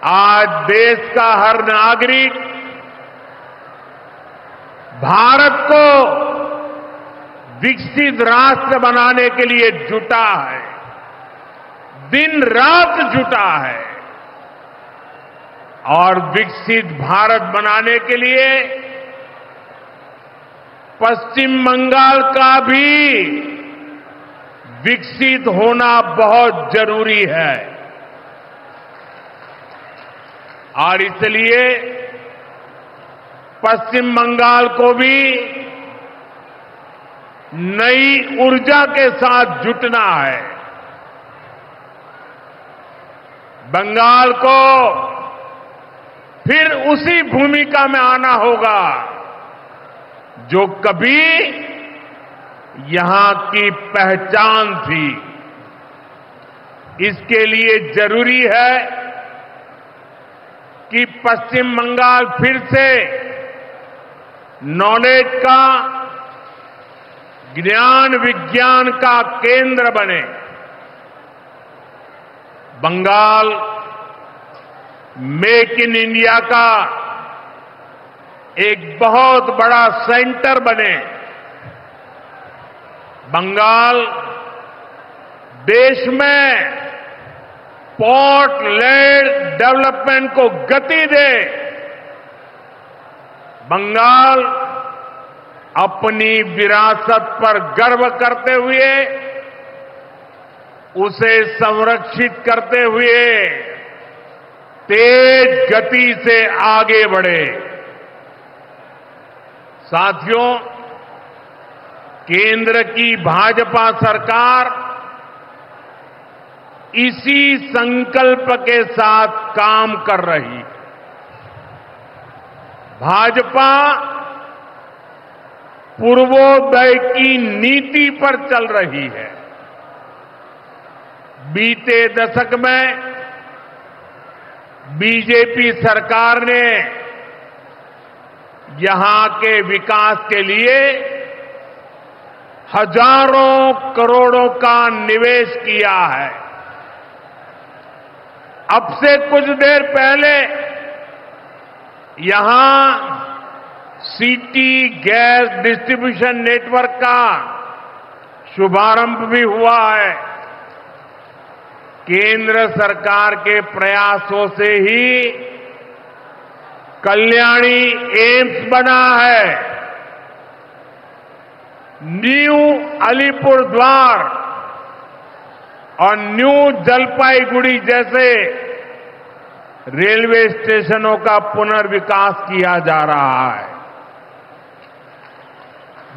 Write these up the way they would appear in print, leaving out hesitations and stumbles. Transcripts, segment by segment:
आज देश का हर नागरिक भारत को विकसित राष्ट्र बनाने के लिए जुटा है, दिन रात जुटा है और विकसित भारत बनाने के लिए पश्चिम बंगाल का भी विकसित होना बहुत जरूरी है। और इसलिए पश्चिम बंगाल को भी नई ऊर्जा के साथ जुटना है। बंगाल को फिर उसी भूमिका में आना होगा जो कभी यहां की पहचान थी। इसके लिए जरूरी है कि पश्चिम बंगाल फिर से नॉलेज का, ज्ञान विज्ञान का केंद्र बने। बंगाल मेक इन इंडिया का एक बहुत बड़ा सेंटर बने। बंगाल देश में पोर्ट लेड डेवलपमेंट को गति दे। बंगाल अपनी विरासत पर गर्व करते हुए, उसे संरक्षित करते हुए तेज गति से आगे बढ़े। साथियों, केंद्र की भाजपा सरकार इसी संकल्प के साथ काम कर रही है। भाजपा पूर्वोदय की नीति पर चल रही है। बीते दशक में बीजेपी सरकार ने यहां के विकास के लिए हजारों करोड़ों का निवेश किया है। अब से कुछ देर पहले यहां सिटी गैस डिस्ट्रीब्यूशन नेटवर्क का शुभारंभ भी हुआ है। केंद्र सरकार के प्रयासों से ही कल्याणी एम्स बना है। न्यू अलीपुरद्वार और न्यू जलपाईगुड़ी जैसे रेलवे स्टेशनों का पुनर्विकास किया जा रहा है।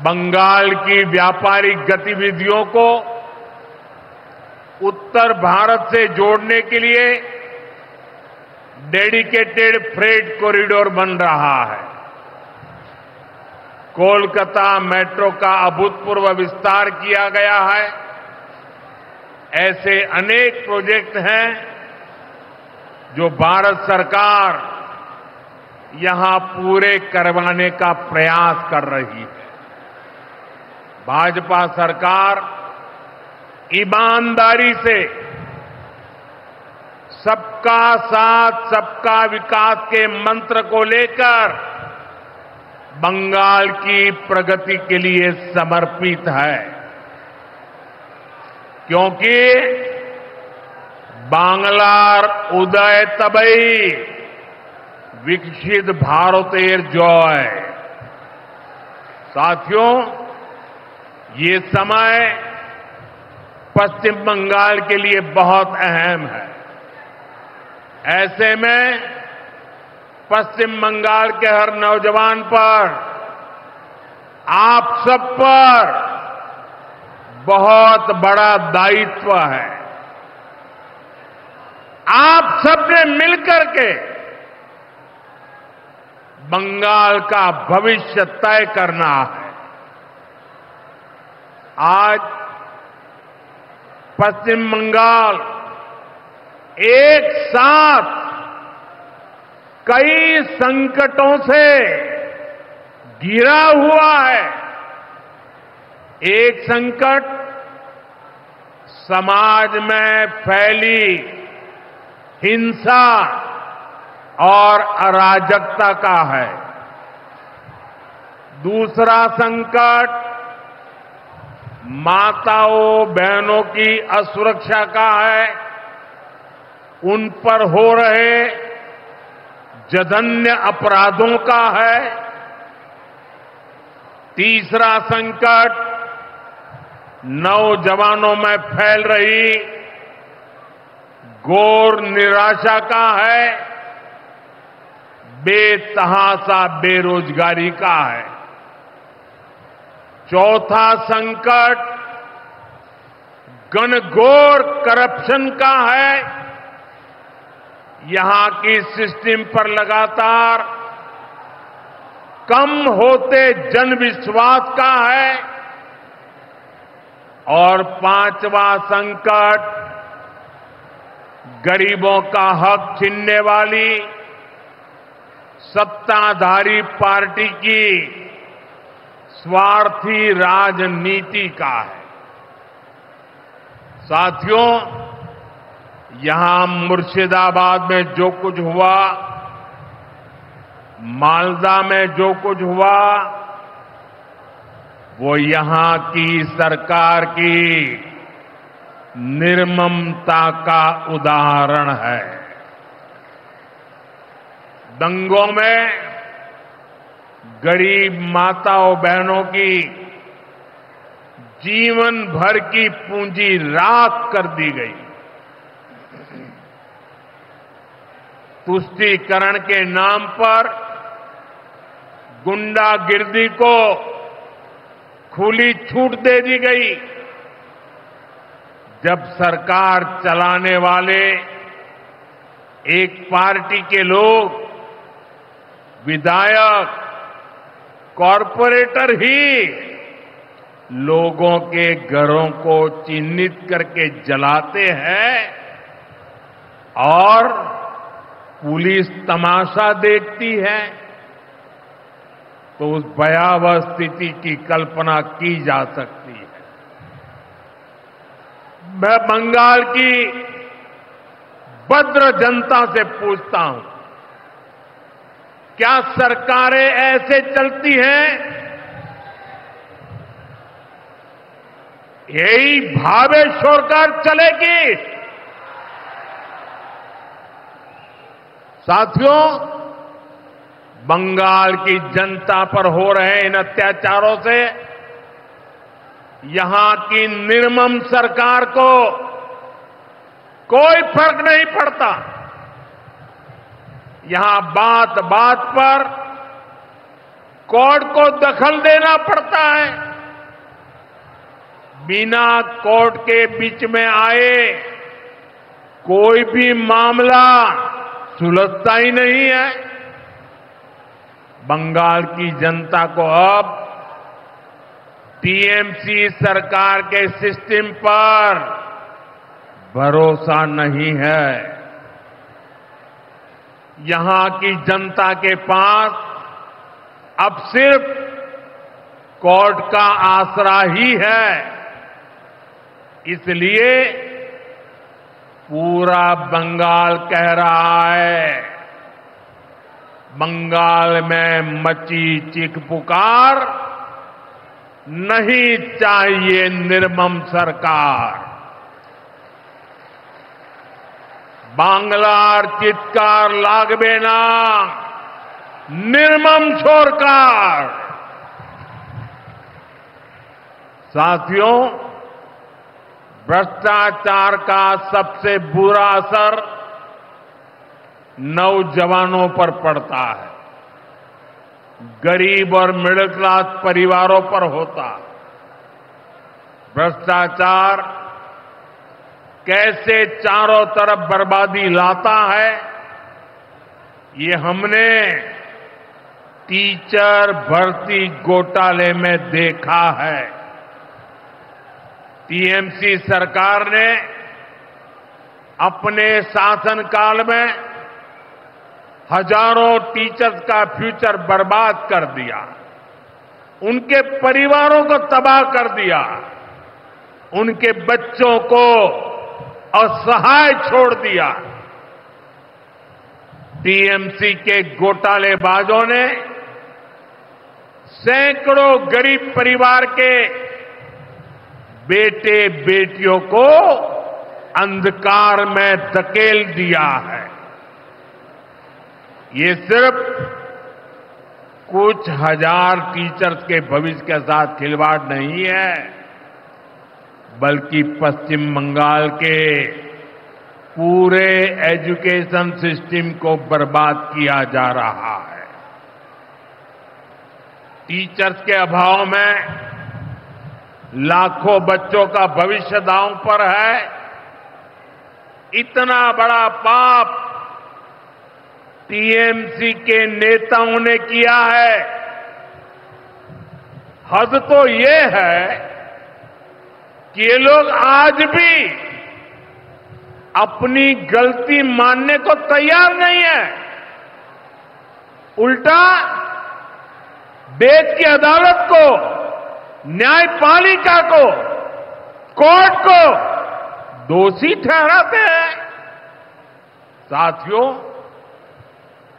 बंगाल की व्यापारिक गतिविधियों को उत्तर भारत से जोड़ने के लिए डेडिकेटेड फ्रेट कॉरिडोर बन रहा है। कोलकाता मेट्रो का अभूतपूर्व विस्तार किया गया है। ऐसे अनेक प्रोजेक्ट हैं जो भारत सरकार यहां पूरे करवाने का प्रयास कर रही है। भाजपा सरकार ईमानदारी से सबका साथ सबका विकास के मंत्र को लेकर बंगाल की प्रगति के लिए समर्पित है, क्योंकि बांग्लार उदय तबई विकसित भारतेर जय। साथियों, ये समय पश्चिम बंगाल के लिए बहुत अहम है। ऐसे में पश्चिम बंगाल के हर नौजवान पर, आप सब पर बहुत बड़ा दायित्व है। आप सबने मिलकर के बंगाल का भविष्य तय करना है। आज पश्चिम बंगाल एक साथ कई संकटों से घिरा हुआ है। एक संकट समाज में फैली हिंसा और अराजकता का है। दूसरा संकट माताओं बहनों की असुरक्षा का है, उन पर हो रहे जघन्य अपराधों का है। तीसरा संकट नौजवानों में फैल रही घोर निराशा का है, बेतहासा बेरोजगारी का है। चौथा संकट घनघोर करप्शन का है। यहां की सिस्टम पर लगातार कम होते जनविश्वास का है। और पांचवा संकट गरीबों का हक छीनने वाली सत्ताधारी पार्टी की स्वार्थी राजनीति का है। साथियों, यहां मुर्शिदाबाद में जो कुछ हुआ, मालदा में जो कुछ हुआ, वो यहां की सरकार की निर्ममता का उदाहरण है। दंगों में गरीब माताओं बहनों की जीवन भर की पूंजी राख कर दी गई। तुष्टीकरण के नाम पर गुंडागिर्दी को खुली छूट दे दी गई। जब सरकार चलाने वाले एक पार्टी के लोग, विधायक, कॉरपोरेटर ही लोगों के घरों को चिन्हित करके जलाते हैं और पुलिस तमाशा देखती है, तो उस भयावह स्थिति की कल्पना की जा सकती है। मैं बंगाल की भद्र जनता से पूछता हूं, क्या सरकारें ऐसे चलती हैं? यही भावे छोड़कर चलेगी? साथियों, बंगाल की जनता पर हो रहे इन अत्याचारों से यहां की निर्मम सरकार को कोई फर्क नहीं पड़ता। यहां बात बात पर कोर्ट को दखल देना पड़ता है। बिना कोर्ट के बीच में आए कोई भी मामला सुलझता ही नहीं है। बंगाल की जनता को अब टीएमसी सरकार के सिस्टम पर भरोसा नहीं है। यहां की जनता के पास अब सिर्फ कोर्ट का आसरा ही है। इसलिए पूरा बंगाल कह रहा है, बंगाल में मची चीख पुकार, नहीं चाहिए निर्मम सरकार। बांग्लार चित्कार लागबे ना, निर्मम सरकार। साथियों, भ्रष्टाचार का सबसे बुरा असर नौजवानों पर पड़ता है, गरीब और मिडिल क्लास परिवारों पर होता। भ्रष्टाचार कैसे चारों तरफ बर्बादी लाता है, ये हमने टीचर भर्ती घोटाले में देखा है। टीएमसी सरकार ने अपने शासनकाल में हजारों टीचर्स का फ्यूचर बर्बाद कर दिया, उनके परिवारों को तबाह कर दिया, उनके बच्चों को असहाय छोड़ दिया। टीएमसी के घोटालेबाजों ने सैकड़ों गरीब परिवार के बेटे बेटियों को अंधकार में धकेल दिया है। ये सिर्फ कुछ हजार टीचर्स के भविष्य के साथ खिलवाड़ नहीं है, बल्कि पश्चिम बंगाल के पूरे एजुकेशन सिस्टम को बर्बाद किया जा रहा है। टीचर्स के अभाव में लाखों बच्चों का भविष्य दांव पर है। इतना बड़ा पाप टीएमसी के नेताओं ने किया है। हद तो ये है कि ये लोग आज भी अपनी गलती मानने को तैयार नहीं है। उल्टा देश की अदालत को, न्यायपालिका को, कोर्ट को दोषी ठहराते हैं। साथियों,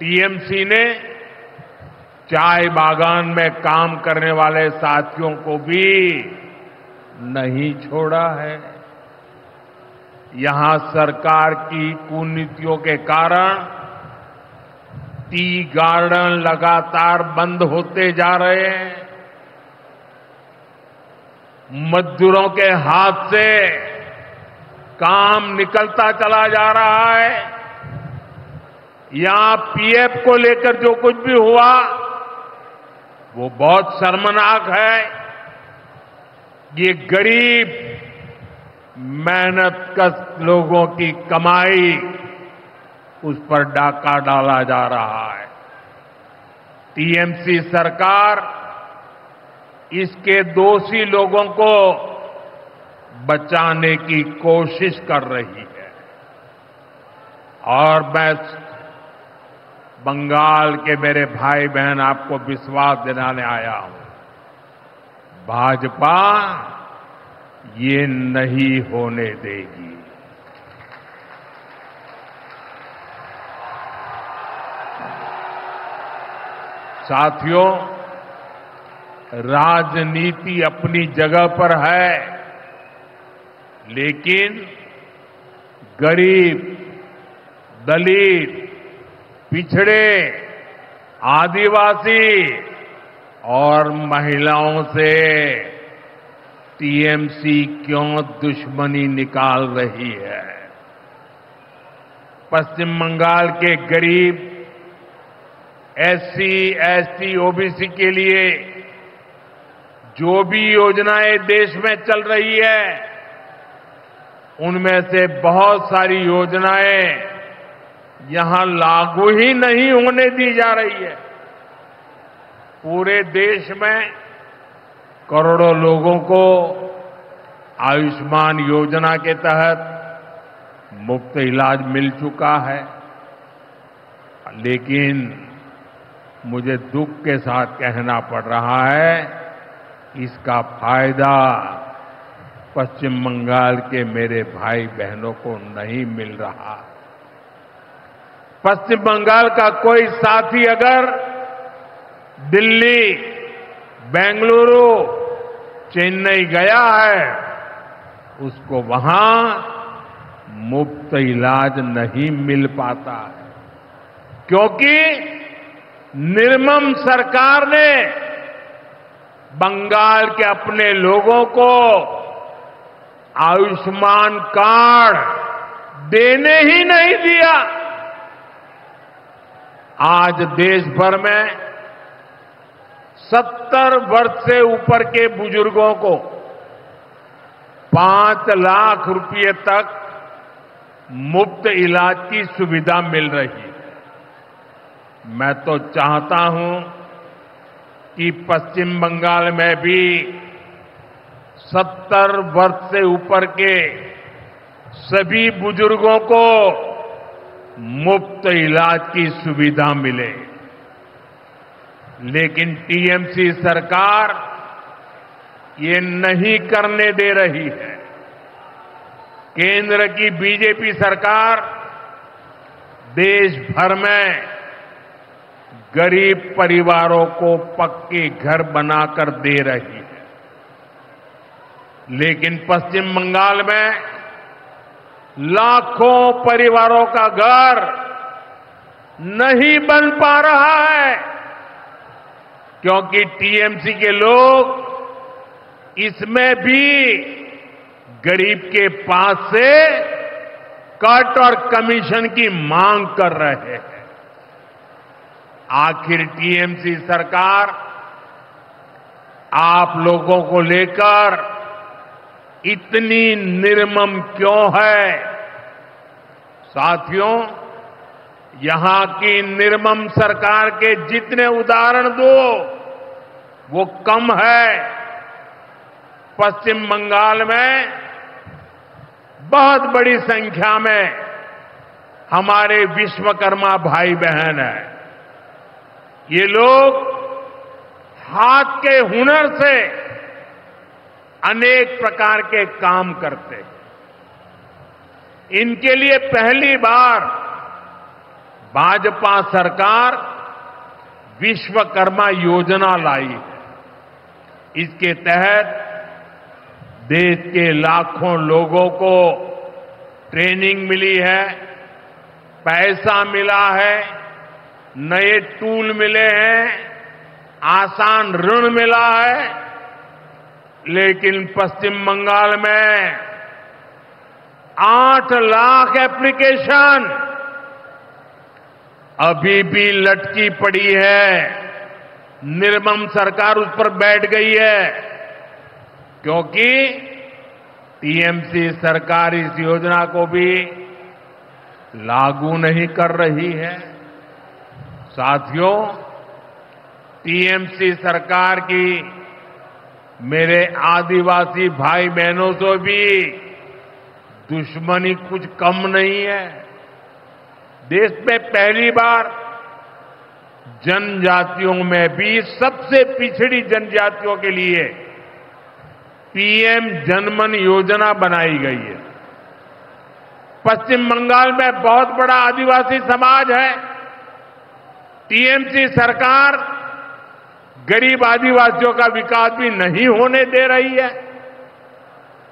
टीएमसी ने चाय बागान में काम करने वाले साथियों को भी नहीं छोड़ा है। यहां सरकार की कुनीतियों के कारण टी गार्डन लगातार बंद होते जा रहे हैं। मजदूरों के हाथ से काम निकलता चला जा रहा है। यहां पीएफ को लेकर जो कुछ भी हुआ वो बहुत शर्मनाक है। ये गरीब मेहनतकश लोगों की कमाई, उस पर डाका डाला जा रहा है। टीएमसी सरकार इसके दोषी लोगों को बचाने की कोशिश कर रही है। और मैं बंगाल के मेरे भाई बहन आपको विश्वास दिलाने आया हूं, भाजपा ये नहीं होने देगी। साथियों, राजनीति अपनी जगह पर है, लेकिन गरीब, दलित, पिछड़े, आदिवासी और महिलाओं से टीएमसी क्यों दुश्मनी निकाल रही है। पश्चिम बंगाल के गरीब, एससी, एसटी, ओबीसी के लिए जो भी योजनाएं देश में चल रही है, उनमें से बहुत सारी योजनाएं यहां लागू ही नहीं होने दी जा रही है। पूरे देश में करोड़ों लोगों को आयुष्मान योजना के तहत मुफ्त इलाज मिल चुका है, लेकिन मुझे दुख के साथ कहना पड़ रहा है, इसका फायदा पश्चिम बंगाल के मेरे भाई बहनों को नहीं मिल रहा। पश्चिम बंगाल का कोई साथी अगर दिल्ली, बेंगलुरु, चेन्नई गया है, उसको वहां मुफ्त इलाज नहीं मिल पाता है, क्योंकि निर्मम सरकार ने बंगाल के अपने लोगों को आयुष्मान कार्ड देने ही नहीं दिया। आज देश भर में 70 वर्ष से ऊपर के बुजुर्गों को 5 लाख रुपए तक मुफ्त इलाज की सुविधा मिल रही है। मैं तो चाहता हूं कि पश्चिम बंगाल में भी 70 वर्ष से ऊपर के सभी बुजुर्गों को मुफ्त इलाज की सुविधा मिले। लेकिन टीएमसी सरकार ये नहीं करने दे रही है। केंद्र की बीजेपी सरकार देश भर में गरीब परिवारों को पक्के घर बनाकर दे रही है। लेकिन पश्चिम बंगाल में लाखों परिवारों का घर नहीं बन पा रहा है, क्योंकि टीएमसी के लोग इसमें भी गरीब के पास से कट और कमीशन की मांग कर रहे हैं। आखिर टीएमसी सरकार आप लोगों को लेकर इतनी निर्मम क्यों है? साथियों, यहां की निर्मम सरकार के जितने उदाहरण दो वो कम है। पश्चिम बंगाल में बहुत बड़ी संख्या में हमारे विश्वकर्मा भाई बहन हैं। ये लोग हाथ के हुनर से अनेक प्रकार के काम करते हैं। इनके लिए पहली बार भाजपा सरकार विश्वकर्मा योजना लाई है। इसके तहत देश के लाखों लोगों को ट्रेनिंग मिली है, पैसा मिला है, नए टूल मिले हैं, आसान ऋण मिला है। लेकिन पश्चिम बंगाल में 8 लाख एप्लीकेशन अभी भी लटकी पड़ी है। निर्मम सरकार उस पर बैठ गई है, क्योंकि टीएमसी सरकार इस योजना को भी लागू नहीं कर रही है। साथियों, टीएमसी सरकार की मेरे आदिवासी भाई बहनों से भी दुश्मनी कुछ कम नहीं है। देश में पहली बार जनजातियों में भी सबसे पिछड़ी जनजातियों के लिए पीएम जनमन योजना बनाई गई है। पश्चिम बंगाल में बहुत बड़ा आदिवासी समाज है। टीएमसी सरकार गरीब आदिवासियों का विकास भी नहीं होने दे रही है।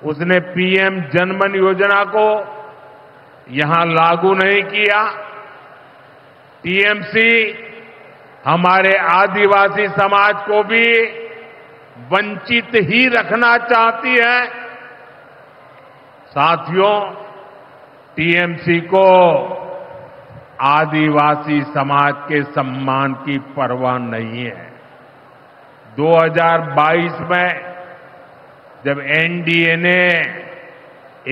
उसने पीएम जनमन योजना को यहां लागू नहीं किया। टीएमसी हमारे आदिवासी समाज को भी वंचित ही रखना चाहती है। साथियों, टीएमसी को आदिवासी समाज के सम्मान की परवाह नहीं है। 2022 में जब एनडीए ने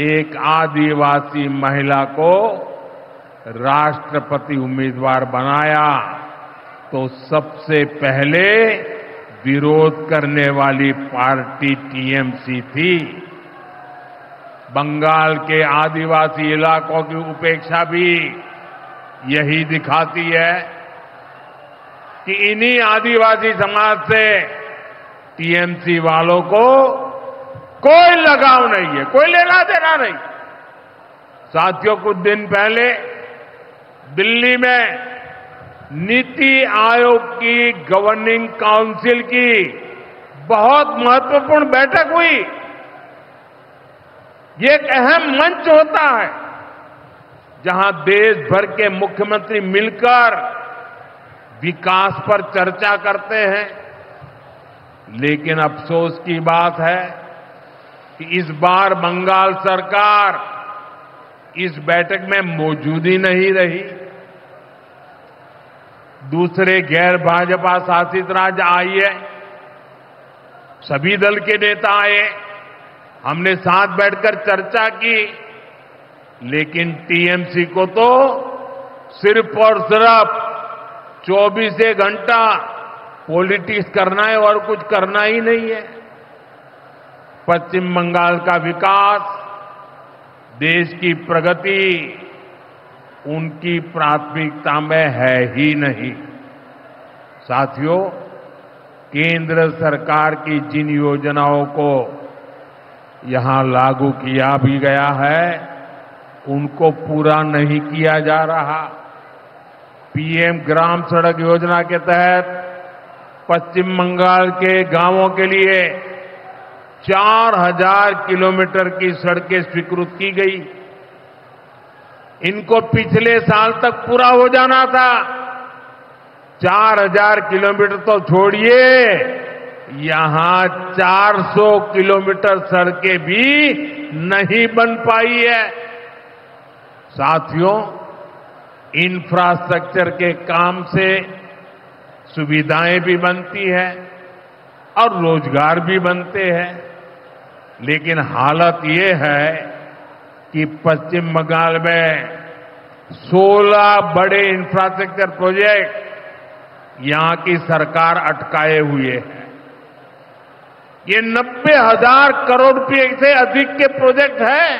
एक आदिवासी महिला को राष्ट्रपति उम्मीदवार बनाया तो सबसे पहले विरोध करने वाली पार्टी टीएमसी थी। बंगाल के आदिवासी इलाकों की उपेक्षा भी यही दिखाती है कि इन्हीं आदिवासी समाज से टीएमसी वालों को कोई लगाव नहीं है, कोई लेना देना नहीं। साथियों, कुछ दिन पहले दिल्ली में नीति आयोग की गवर्निंग काउंसिल की बहुत महत्वपूर्ण बैठक हुई। ये एक अहम मंच होता है जहां देश भर के मुख्यमंत्री मिलकर विकास पर चर्चा करते हैं। लेकिन अफसोस की बात है कि इस बार बंगाल सरकार इस बैठक में मौजूद ही नहीं रही। दूसरे गैर भाजपा शासित राज्य आए, सभी दल के नेता आए, हमने साथ बैठकर चर्चा की, लेकिन टीएमसी को तो सिर्फ और सिर्फ 24 घंटा पॉलिटिक्स करना है और कुछ करना ही नहीं है। पश्चिम बंगाल का विकास, देश की प्रगति उनकी प्राथमिकता में है ही नहीं। साथियों, केंद्र सरकार की जिन योजनाओं को यहां लागू किया भी गया है, उनको पूरा नहीं किया जा रहा। पीएम ग्राम सड़क योजना के तहत पश्चिम बंगाल के गांवों के लिए 4000 किलोमीटर की सड़कें स्वीकृत की गई। इनको पिछले साल तक पूरा हो जाना था। 4000 किलोमीटर तो छोड़िए, यहां 400 किलोमीटर सड़कें भी नहीं बन पाई है। साथियों, इंफ्रास्ट्रक्चर के काम से सुविधाएं भी बनती है और रोजगार भी बनते हैं, लेकिन हालत ये है कि पश्चिम बंगाल में 16 बड़े इंफ्रास्ट्रक्चर प्रोजेक्ट यहां की सरकार अटकाए हुए है। ये 90,000 करोड़ रुपए से अधिक के प्रोजेक्ट हैं।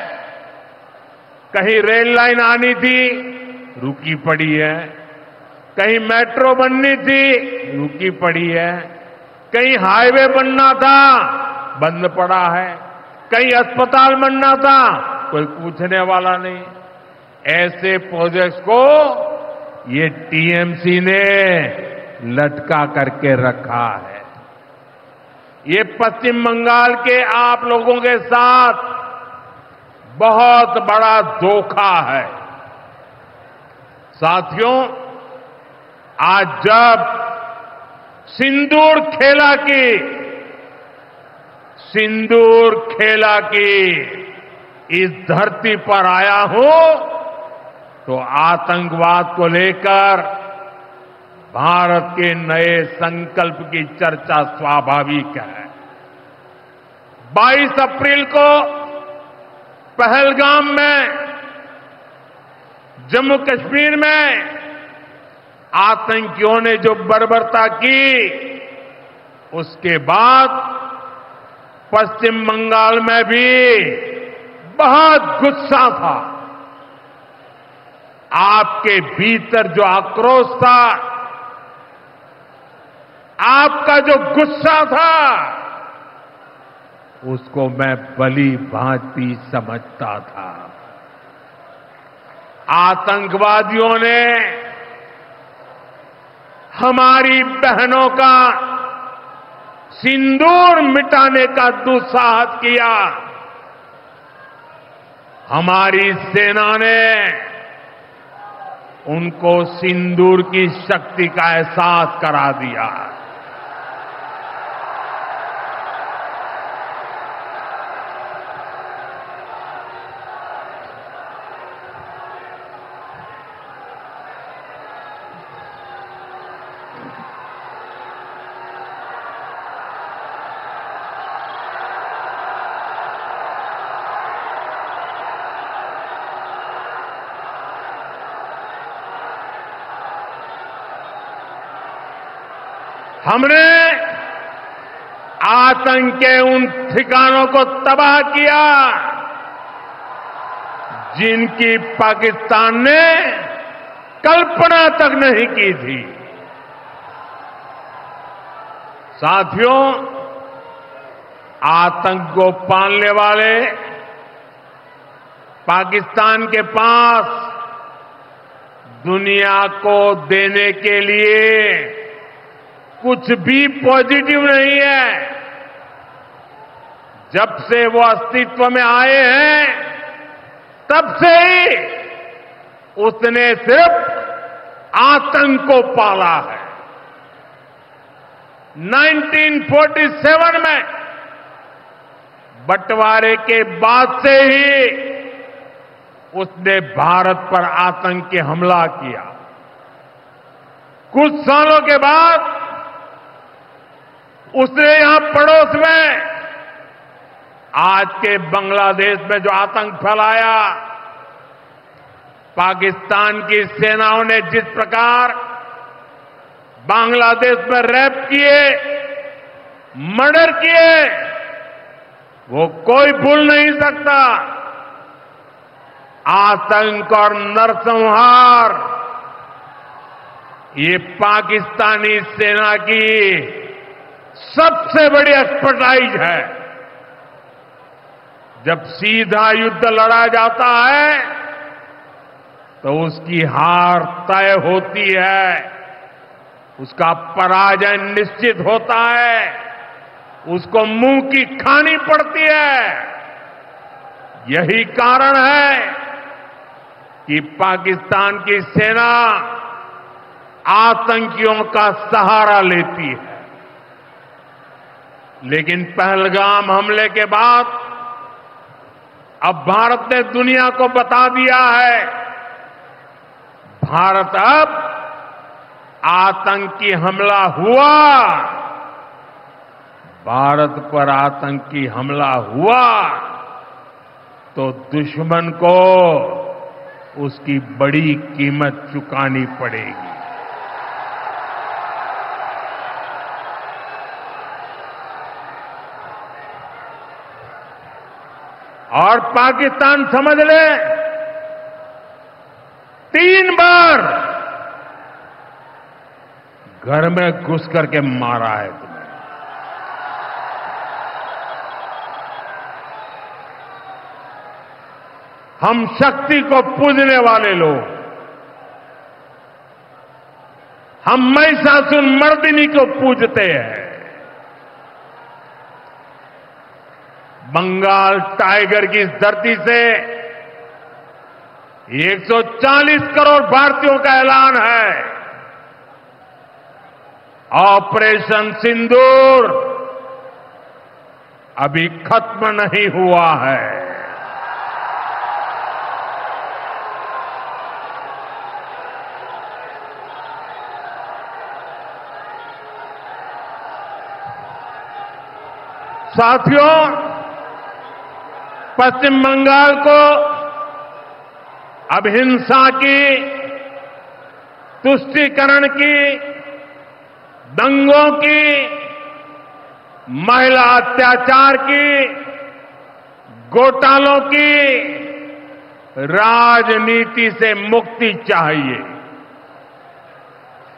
कहीं रेल लाइन आनी थी, रुकी पड़ी है। कहीं मेट्रो बननी थी, रुकी पड़ी है। कहीं हाईवे बनना था, बंद पड़ा है। कहीं अस्पताल बनना था, कोई पूछने वाला नहीं। ऐसे प्रोजेक्ट्स को ये टीएमसी ने लटका करके रखा है। ये पश्चिम बंगाल के आप लोगों के साथ बहुत बड़ा धोखा है। साथियों, आज जब सिंदूर खेला की इस धरती पर आया हूं, तो आतंकवाद को लेकर भारत के नए संकल्प की चर्चा स्वाभाविक है। 22 अप्रैल को पहलगाम में, जम्मू कश्मीर में आतंकियों ने जो बर्बरता की, उसके बाद पश्चिम बंगाल में भी बहुत गुस्सा था। आपके भीतर जो आक्रोश था, आपका जो गुस्सा था, उसको मैं भली भांति समझता था। आतंकवादियों ने हमारी बहनों का सिंदूर मिटाने का दुस्साहस किया। हमारी सेना ने उनको सिंदूर की शक्ति का एहसास करा दिया। हमने आतंक के उन ठिकानों को तबाह किया जिनकी पाकिस्तान ने कल्पना तक नहीं की थी। साथियों, आतंक को पालने वाले पाकिस्तान के पास दुनिया को देने के लिए कुछ भी पॉजिटिव नहीं है। जब से वो अस्तित्व में आए हैं, तब से ही उसने सिर्फ आतंक को पाला है। 1947 में बंटवारे के बाद से ही उसने भारत पर आतंक के हमला किया। कुछ सालों के बाद उसने यहां पड़ोस में आज के बांग्लादेश में जो आतंक फैलाया, पाकिस्तान की सेनाओं ने जिस प्रकार बांग्लादेश में रेप किए, मर्डर किए, वो कोई भूल नहीं सकता। आतंक और नरसंहार ये पाकिस्तानी सेना की सबसे बड़ी एक्सपर्टाइज है। जब सीधा युद्ध लड़ा जाता है तो उसकी हार तय होती है, उसका पराजय निश्चित होता है, उसको मुंह की खानी पड़ती है। यही कारण है कि पाकिस्तान की सेना आतंकियों का सहारा लेती है। लेकिन पहलगाम हमले के बाद अब भारत ने दुनिया को बता दिया है, भारत अब आतंकी हमला हुआ, भारत पर आतंकी हमला हुआ तो दुश्मन को उसकी बड़ी कीमत चुकानी पड़ेगी। और पाकिस्तान समझ ले, 3 बार घर में घुस करके मारा है तुम्हें। हम शक्ति को पूजने वाले लोग, हम महिषासुर मर्दिनी को पूजते हैं। बंगाल टाइगर की इस धरती से 140 करोड़ भारतीयों का ऐलान है। ऑपरेशन सिंदूर अभी खत्म नहीं हुआ है। साथियों, पश्चिम बंगाल को अब हिंसा की, तुष्टीकरण की, दंगों की, महिला अत्याचार की, घोटालों की राजनीति से मुक्ति चाहिए।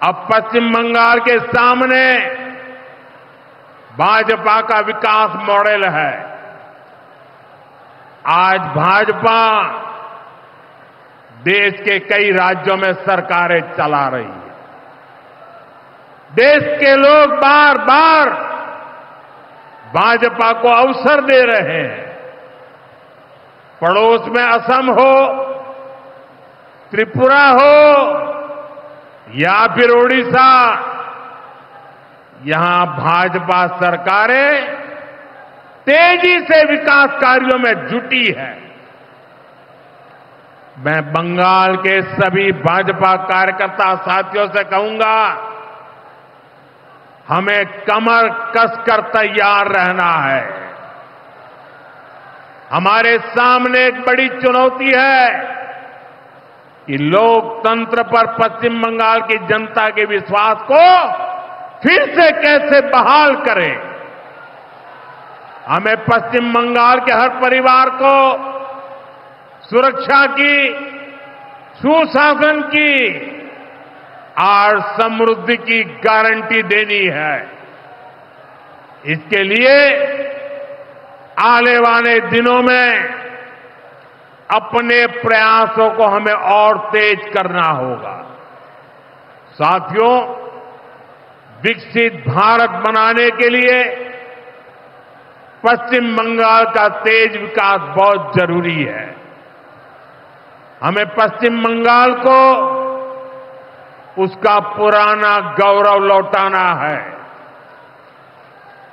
अब पश्चिम बंगाल के सामने भाजपा का विकास मॉडल है। आज भाजपा देश के कई राज्यों में सरकारें चला रही है। देश के लोग बार बार भाजपा को अवसर दे रहे हैं। पड़ोस में असम हो, त्रिपुरा हो या फिर ओडिशा, यहां भाजपा सरकारें तेजी से विकास कार्यों में जुटी है। मैं बंगाल के सभी भाजपा कार्यकर्ता साथियों से कहूंगा, हमें कमर कसकर तैयार रहना है। हमारे सामने एक बड़ी चुनौती है कि लोकतंत्र पर पश्चिम बंगाल की जनता के विश्वास को फिर से कैसे बहाल करें। हमें पश्चिम बंगाल के हर परिवार को सुरक्षा की, सुशासन की और समृद्धि की गारंटी देनी है। इसके लिए आने वाले दिनों में अपने प्रयासों को हमें और तेज करना होगा। साथियों, विकसित भारत बनाने के लिए पश्चिम बंगाल का तेज विकास बहुत जरूरी है। हमें पश्चिम बंगाल को उसका पुराना गौरव लौटाना है।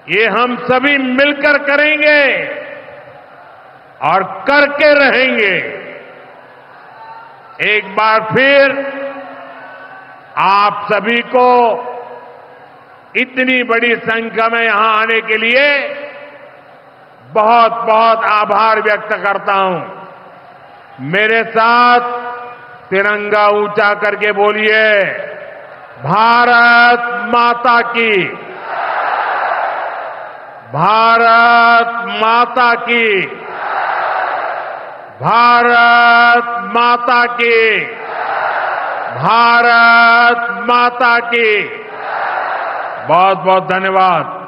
ये हम सभी मिलकर करेंगे और करके रहेंगे। एक बार फिर आप सभी को इतनी बड़ी संख्या में यहां आने के लिए बहुत बहुत आभार व्यक्त करता हूं। मेरे साथ तिरंगा ऊंचा करके बोलिए, भारत माता की, भारत माता की, भारत माता की, भारत माता की। बहुत बहुत धन्यवाद।